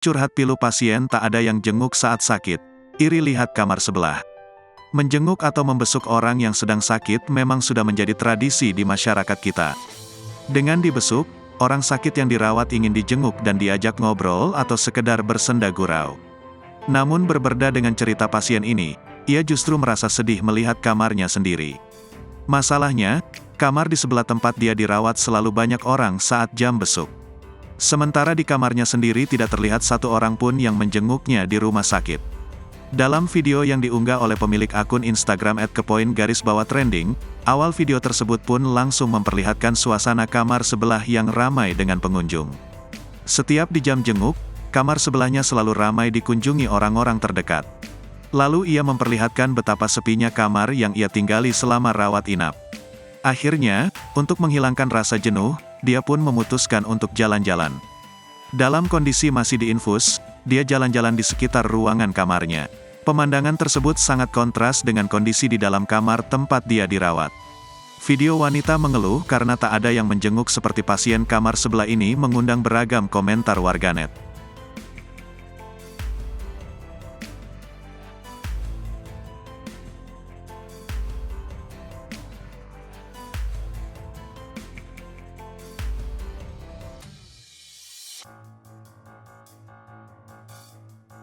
curhat pilu pasien tak ada yang jenguk saat sakit, iri lihat kamar sebelah. Menjenguk atau membesuk orang yang sedang sakit memang sudah menjadi tradisi di masyarakat kita. Dengan dibesuk, orang sakit yang dirawat ingin dijenguk dan diajak ngobrol atau sekedar bersenda gurau. Namun berbeda dengan cerita pasien ini, ia justru merasa sedih melihat kamarnya sendiri. Masalahnya, kamar di sebelah tempat dia dirawat selalu banyak orang saat jam besuk. Sementara di kamarnya sendiri tidak terlihat satu orang pun yang menjenguknya di rumah sakit. Dalam video yang diunggah oleh pemilik akun Instagram @kepoin_trending, awal video tersebut pun langsung memperlihatkan suasana kamar sebelah yang ramai dengan pengunjung. Setiap di jam jenguk, kamar sebelahnya selalu ramai dikunjungi orang-orang terdekat. Lalu ia memperlihatkan betapa sepinya kamar yang ia tinggali selama rawat inap. Akhirnya, untuk menghilangkan rasa jenuh, dia pun memutuskan untuk jalan-jalan. Dalam kondisi masih diinfus, dia jalan-jalan di sekitar ruangan kamarnya. Pemandangan tersebut sangat kontras dengan kondisi di dalam kamar tempat dia dirawat. Video wanita mengeluh karena tak ada yang menjenguk seperti pasien kamar sebelah ini mengundang beragam komentar warganet.